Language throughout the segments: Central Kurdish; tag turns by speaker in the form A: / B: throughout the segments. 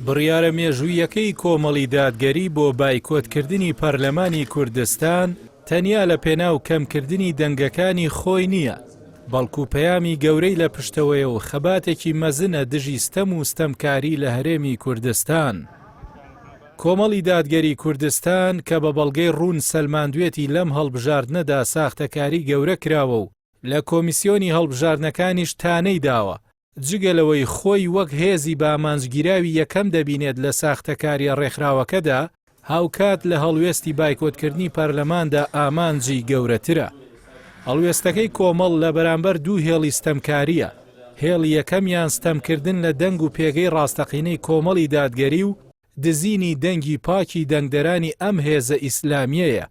A: بڕیارە مێژوویەکەی کۆمەڵی دادگەری بۆ بایکۆتکردنی پەرلەمانی کوردستان تەنیا لە پێناو کەمکردنی دەنگەکانی خۆی نییە، بەڵکو پەیامی گەورەی لە پشتەوەیە و خەباتێکی مەزنە دژی ستەم و ستەمکاری لە هەرێمی کوردستان. کۆمەڵی دادگەری کوردستان کە بە بەڵگەی ڕوون سەلماندوێتی لەم هەڵبژاردنەدا ساختەکاری گەورە کراوە و لە کۆمیسیۆنی هەڵبژاردنەکانیش تانەی داوە، جگەلەوەی خۆی وەک هێزی بامانجگیراوی یەکەم دەبینێت لە ساختەکاری ڕێکخراوەکەدا، هاوکات لە هەڵوێستی بایکۆتکردنی پەرلەماندا ئامانجی گەورەترە. هەڵوێستەکەی کۆمەڵ لە بەرامبەر دوو هێڵی ستەمکاریە، هێڵی یەکەمیان ستەمکردن لە دەنگ و پێگەی ڕاستەقینەی کۆمەڵی دادگەری و دزینی دەنگی پاکی دەنگدەرانی ئەم هێزە ئیسلامیەیە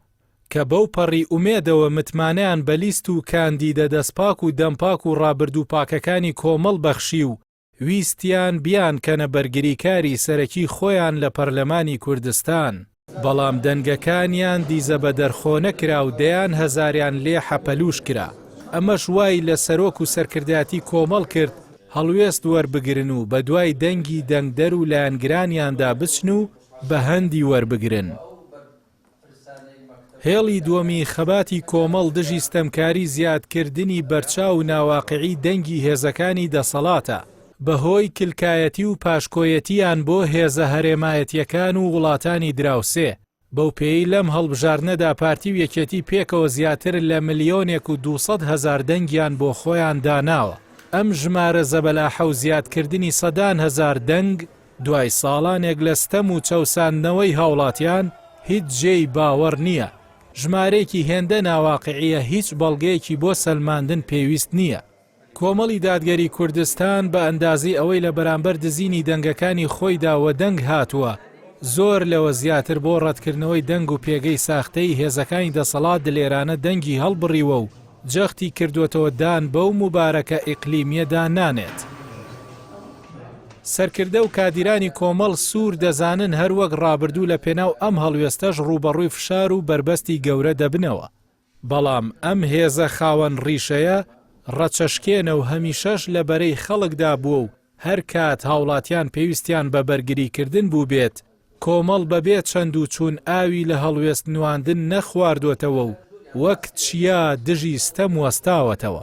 A: کە بەو پەڕی ئومێدەوە متمانیان بە لیست و کاندیدە دەستپاک و دەمپاک و ڕابردوو پاکەکانی کۆمەڵ بەخشی و ویستیان بیان کەنە بەرگریکاری سەرەکی خۆیان لە پەرلەمانی کوردستان. بەڵام دەنگەکانیان دیزە بە دەرخۆ نەکرا و دەیان هەزاریان لێ حەپەلوش کرا. ئەمەش وای لە سەرۆک و سەرکردایەتی کۆمەڵ کرد هەڵوێست وەربگرن و بە دوای دەنگی دەنگدەر و لایەنگرانیاندا بچن و بە هەندی وەربگرن. هێڵی دووەمی خەباتی کۆمەڵ دژی ستەمکاری زیادکردنی بەرچاو و ناواقعی دەنگی هێزەکانی دەسەڵاتە، بەهۆی کلکایەتی و پاشکۆیەتیان بۆ هێزە هەرێمایەتیەکان و وڵاتانی دراوسێ. بەو پێی لەم هەڵبژاردنەدا پارتی و یەکێتی پێکەوە زیاتر لە 1,200,000 دەنگیان بۆ خۆیان داناوە. ئەم ژمارە زەبەلاحە و زیادکردنی سەدان هەزار دەنگ دوای ساڵانێک لە ستەم و چەوساندنەوەی هاوڵاتیان هیچ جێی باوەڕ نییە. ژمارەیەکی هێندە ناواقعیە، هیچ بەڵگەیەکی بۆ سەلماندن پێویست نییە. کۆمەڵی دادگەری کوردستان بە ئەندازی ئەوەی لە بەرامبەر دزینی دەنگەکانی خۆیدا وە دەنگ هاتووە، زۆر لەوە زیاتر بۆ ڕەتکردنەوەی دەنگ و پێگەی ساختەی هێزەکانی دەسەڵات دلێرانە دەنگی هەڵبڕیوە و جەختی کردوێتەوە دان بەو موبارەکە ئیقلیمیەدا نانێت. سەرکردە و کادیرانی کۆمەڵ سوور دەزانن هەروەک ڕابردوو لە پێناو ئەم هەڵوێستەش ڕوبەڕووی فشار و بربەستی گەورە دەبنەوە. بەڵام ئەم هێزە خاوەن ڕیشەیە ڕەچەشکێنە و هەمیشەش لە بەرەی خەڵکدا بووە و هەر کات هاوڵاتیان پێویستیان بە بەرگریکردن بوو بێت، کۆمەڵ بەبێت چەند و چوون ئاوی لە هەڵوێست نواندن نەخواردوێتەوە و وەک چیا دژی ستەم وەستاوەتەوە.